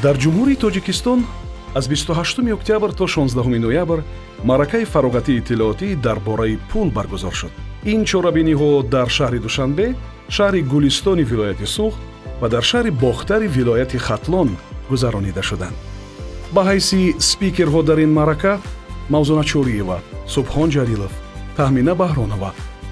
дар ҷумҳурии тоҷикистон аз 28 октябр то 16 ноябр маъракаи фароғатии иттилоотӣ дар бораи пул баргузор шуд. ин чорабиниҳо дар шаҳри душанбе, шаҳри гулистони вилояти суғд ва дар шаҳри бохтари вилояти хатлон гузаронида шуданд. ба ҳайси спикерҳо дар ин маърака мавзуна чориева, субҳон ҷалилов, таҳмина баҳронова,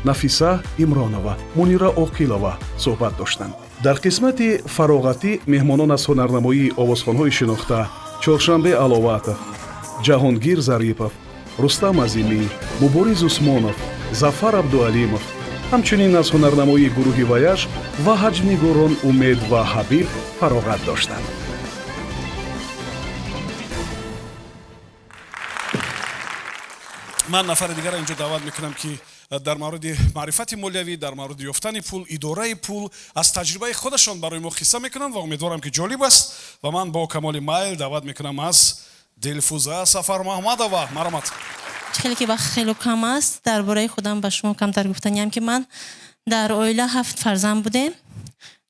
нафиса имронова, мунира оқилова суҳбат доштанд. дар қисмати фароғатӣ меҳмонон аз ҳунарнамоии овозхонҳои шинохта чоршанбе аловатов, ҷаҳонгир зарипов, рустам азимӣ, мубориз усмонов, зафар абдуалимов, ҳамчунин аз ҳунарнамоии гурӯҳи ваяш ва ҳаҷнигорон умед ва ҳабиб фароғат доштанд. ман нафари дигарро инҷо даъват мекунам ки дар мавриди маърифати молиявӣ, дар мавриди ёфтани пул, идораи пул аз таҷрибаи худашон барои мо қисса мекунанд ва умедворам ки ҷолиб аст. ва ман бо камоли майл даъват мекунам аз дилфуза Сафар Маҳмадова. маромад. خیلی که وقت خیلی کم است درباره خودم به شما کمتر گفتنیم که من در عائله 7 فرزند بودم،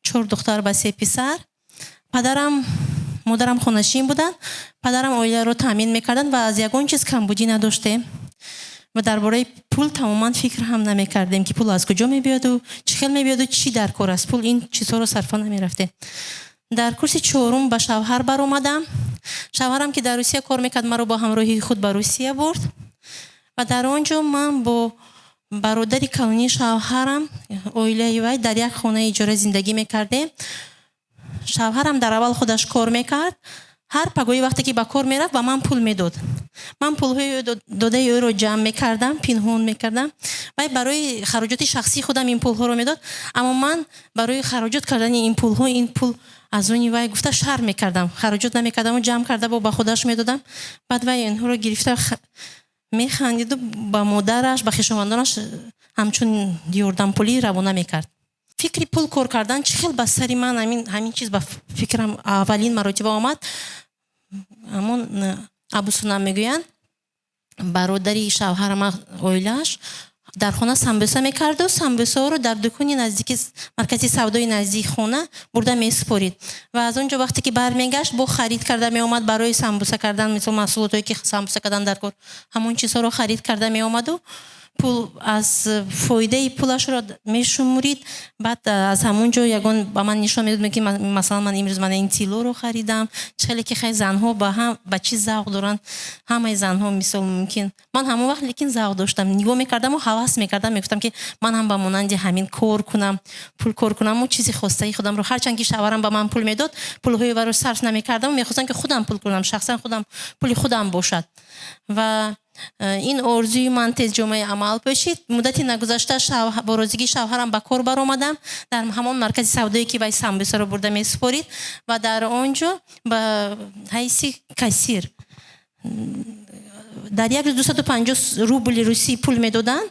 4 دختر و 3 پسر. پدرم مادرم خونشین بودن. پدرم عائله رو تامین میکردن و از یگان چیز کمبودی نداشتیم و درباره پول تماما فکر هم نمیکردیم که پول از کجا میاد و چه میاد و چی در کار است. پول این چیزها رو صرفا نمیرفته. در کورس 4 به شوهر بر اومدم. شوهرم که در روسیه کار میکرد مرا با همراهی خود به روسیه برد و در آنجا من با برادر کلانی شوهرم عائله وای در یک خانه اجاره زندگی میکردیم. شوهرم در اول خودش کار میکرد. هر پگاهی وقتی که با کار میرفت و من پول میداد. من پولهای داده او رو جمع میکردم، پنهان میکردم و برای خراجات شخصی خودم این پولها رو میداد. اما من برای خراجات کردن این پول از اون وای گفته شر میکردم، خراجات نمیکردم و جمع کرده با خودش میدادم. بعد وای اینها رو گرفته میخندید و با مادرش با خویشاوندانش همچون یاردم پولی روانه میکرد. فکری پول کار کردن چخیل به سر من همین چیز به فکرم اولین مراتب آمد. همون ابو سنم میگویند برادری شوهرم عائله‌اش در خانه سمبوسه میکرد و سمبوسه رو در دکانی نزدیک مرکزی سودای نزدیک خانه برده میسپارید و از اونجا وقتی که برمیگشت با خرید کرده می اومد برای سمبوسه کردن، مثل محصولاتی که سمبوسه کردن در کار همون چیزها رو خرید کرده می اومد و پول از فایده پولش رو میشمرید. بعد از همونجا یگان با من نشون میداد که مثلا من امروز این تیلو رو خریدم. چه که خیلی زنها با هم با چی ذوق دارن، همه زنها مثل ممکن من همون وقت لیکن ذوق داشتم، نگاه میکردم و هوس میکردم، میگفتم که من هم با مانند همین کار کنم، پول کار کنم و چیزی خواسته خودم رو. هرچند که شوهرم با من پول میداد پولهای رو صرف نمیکردم، میخواستم که خودم پول کنم، شخصا خودم پول خودم باشد و این آرزوی من تیز جمعه عمل بشید. مدتی نگذشته با روزگی شوهرم به کار بر آمدم در همون مرکز سودایی که وای سمبوسه رو برده میسپارید و در آنجا به حیث کاسیر در یک روز 250 روبل روسی پول میدادن.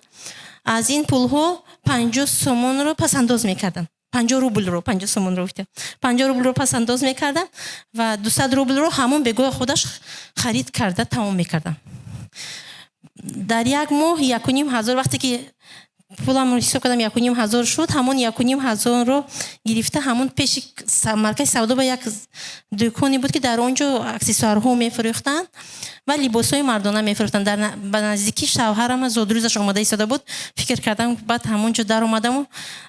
از این پول ها 50 سومون رو پس انداز میکردن. 50 روبل رو 50 سومون رو 50 روبل رو پس انداز میکردن و 200 روبل رو همون به گوی خودش خرید کرده تمام میکردن. در یک ماه 1,500 وقتی که پولم رو حساب کردم 1,500 شد، همون 1,500 رو گرفته همون پیش مرکز سودا به یک دکانی بود که در اونجا اکسسوارها میفروختن و لباسای مردانه میفروختن. در نزدیکی شوهرم زادروزش اومده ایستاده بود. فکر کردم بعد همونجا در اومدم و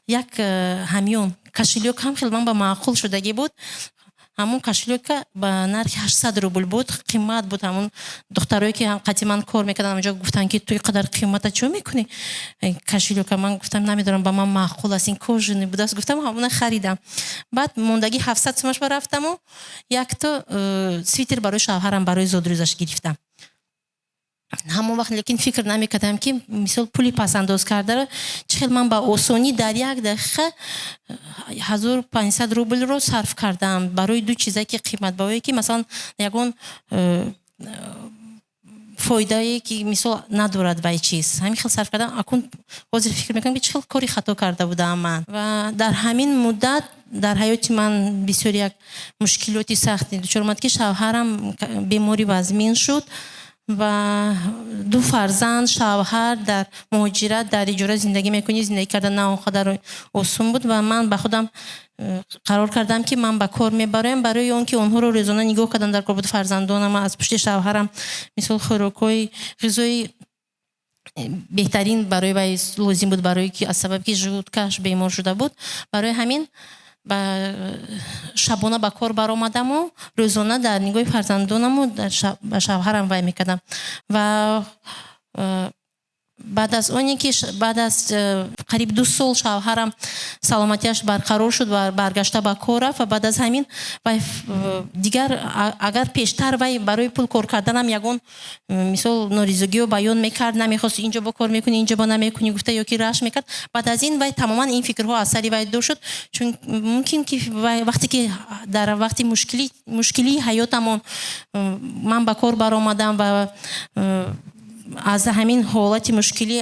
یک همیون کاشلیوک هم خیلی من با معقول شدگی بود. همون کاشلیوک با نرخ 800 روبل بود، قیمت بود. همون دخترایی که هم قدیما کار میکردن اونجا گفتن که توی قدر قیمت چه میکنی کاشلیوک؟ من گفتم نمیدونم، با من معقول است، این کوژنی بود است. گفتم همون خریدم. بعد موندگی 700 سومش برفتم و یک تا سویتر برای شوهرم برای زادروزش گرفتم. همون وقت لیکن فکر نمیکردم که مثل پولی پس انداز کرده رو چخیل من با آسانی در یک دقیقه 1500 روبل رو صرف کردم برای دو چیزایی که قیمت باید که مثلا یگون فایده که مثل ندارد و چیز همین خیلی صرف کردم. اکنون حاضر فکر میکنم که چخیل کاری خطا کرده بودم من و در همین مدت در حیات من بسیار یک مشکلاتی سختی دچار شدم که شوهرم بیماری وزمین شد و 2 فرزند، شوهر در مهاجرت در اجاره زندگی میکنی. زندگی کردن نه اونقدر آسون بود و من به خودم қарор кардам ки ман ба кор мебароям барои он ки онҳоро рӯзона нигоҳ кардан дар корбуди фарзандонам аз пушти шавҳарам мисол хӯрокҳои ғизои беҳтарин барои вай лозим буд барои ки аз сабаби ки жӯдкаш бемор шуда буд барои ҳамин ба шабона ба кор баромадаму рӯзона дар нигоҳи фарзандонаму ба шавҳарам вай мекардам ва баъд аз оне ки баъд аз қариб 2 сол шавҳарам саломатиаш барқарор шуд ва баргашта ба кор рафт ва баъд аз ҳамин вай дигар агар пештар вай барои пул кор карданам ягон мисол норизогиро баён мекард намехост инҷо бо кор мекунӣ инҷо бо намекунӣ гуфта ёки рашк мекард баъд аз ин вай тамоман ин фикрҳо аз сари вай дур шуд чун мумкин ки вай вақте ки дар вақти мушкилии ҳаётамон ман ба кор баромадам ва аз ҳамин ҳолати мушкилӣ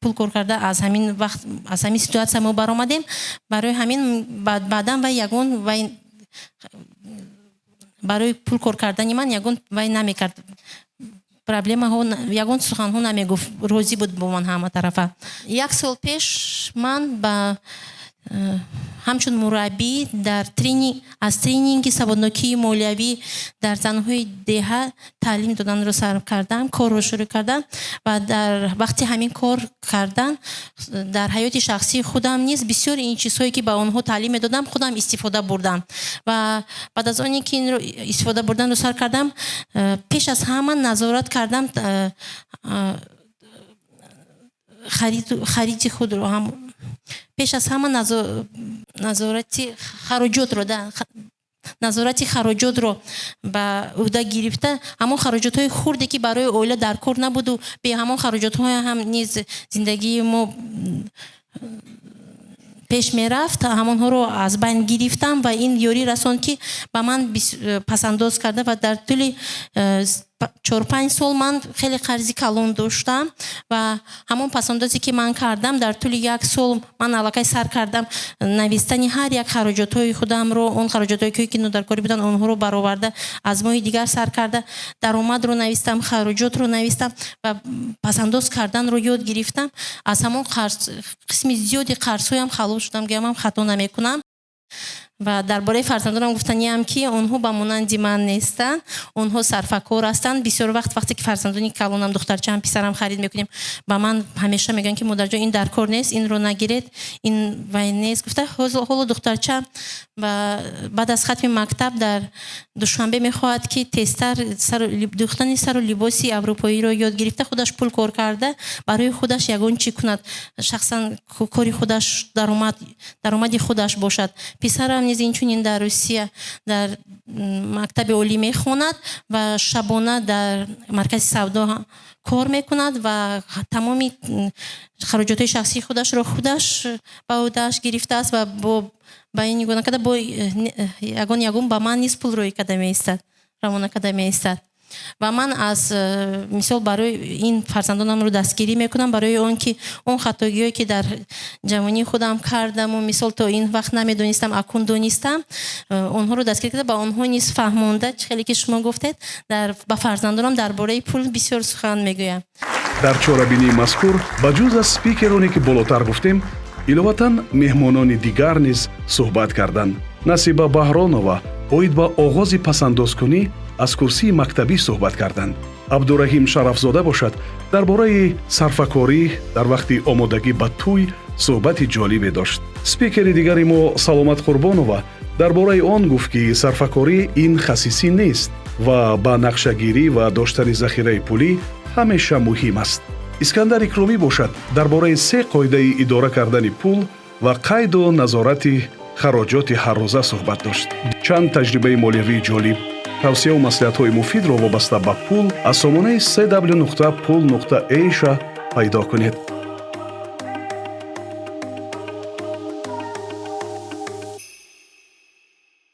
пул кор карда аз ҳамин вақт аз ҳамин ситуатсия мо баромадем барои ҳамин баъдан вай ягон вай барои пул кор кардани ман ягон вай намекард проблемаҳо ягон суханҳо намегуфт розӣ буд бо ман ҳама тарафа 1 сол пеш ман ба ҳамчун мураббӣ аз тренинги саводнокии молиявӣ дар занҳои деҳа таълим доданро сар кардам корро шурӯъ кардам ва дар вақти ҳамин кор кардан дар ҳаёти шахсии худам низ бисёр ин чизҳое ки ба онҳо таълим медодам худам истифода бурдам ва баъд аз оне ки инро истифода бурданро сар кардам пеш аз ҳама назорат кардам хариди худро пеш аз ҳама назорати хароҷотро ба ӯҳда гирифта ҳамон хароҷотҳои хурде ки барои оила дар кор набуду бе ҳамон хароҷотҳое ҳам низ зиндагии мо пеш мерафт ҳамонҳоро аз байн гирифтам ва ин ёрӣ расонд ки ба ман пасандоз карда ва дар тӯли 4-5 сол ман хеле қарзи калон доштам ва ҳамон пасандозе ки ман кардам дар тӯли 1 сол ман аллакай сар кардам навистани ҳар як хароҷотҳои худамро он хароҷотҳое ки нодаркорӣ буданд онҳоро бароварда аз моҳи дигар сар карда даромадро навистам хароҷотро навистам ва пасандоз карданро ёд гирифтам аз ҳамон қисми зиёди қарзҳоям халос шудам гӯям хато намекунам ва дар бораи фарзандонам гуфтаниам ки онҳо ба монанди ман нестанд онҳо сарфакор ҳастанд бисёр вақте ки фарзандони калонам духтарчаам писарам харид мекунем ба ман ҳамеша мегӯянд ки модарҷон ин дар кор нест инро нагиред ин вай нест гуфта ҳоло духтарчаам баъд аз хатми мактаб дар душанбе мехоҳад ки тезтар дӯхтани сару либоси аврупоиро ёд гирифта худаш пул кор карда барои худаш ягон чӣ кунад шахсан кори худаш даромади худаш бошад писарам низ инчунин дар Русия дар мактаби олӣ мехонад ва шабона дар маркази савдо кор мекунад ва тамоми хароҷотҳои шахсии худашро худаш ба ӯҳдааш гирифтааст ва ба ин нигоҳ накарда бо ягон ба ман низ пул равона карда меистад ва ман аз мисол барои ин фарзандонамро дастгирӣ мекунам барои он ки он хатогиҳое ки дар ҷавонии худам кардаму мисол то ин вақт намедонистам акун донистам онҳоро дастгирӣ карда ба онҳо низ фаҳмонда хеле ки шумо гуфтед ба фарзандонам дар бораи пул бисёр сухан мегӯям. дар чорабинии мазкур ба ҷуз аз спикероне ки болотар гуфтем иловатан меҳмонони дигар низ суҳбат карданд. Насиба Баҳронова оид ба оғози пасандозкунӣ аз курсии мактабӣ суҳбат карданд. Абдураҳим Шарафзода бошад дар бораи сарфакорӣ дар вақти омодагӣ ба тӯй суҳбати ҷолибе дошт. Спикери дигари мо Саломат Қурбонова дар бораи он гуфт ки сарфакорӣ ин хасисӣ нест ва ба нақшагирӣ ва доштани захираи пулӣ ҳамеша муҳим аст. Искандар Икромӣ бошад дар бораи 3 қоидаи идора кардани пул ва қайду назорати хароҷоти ҳаррӯза суҳбат дошт. Чанд таҷрибаи молиявии ҷолиб, тавсияу маслиҳатҳои муфидро вобаста ба пул аз сомонаи www.pul.asia пайдо кунед.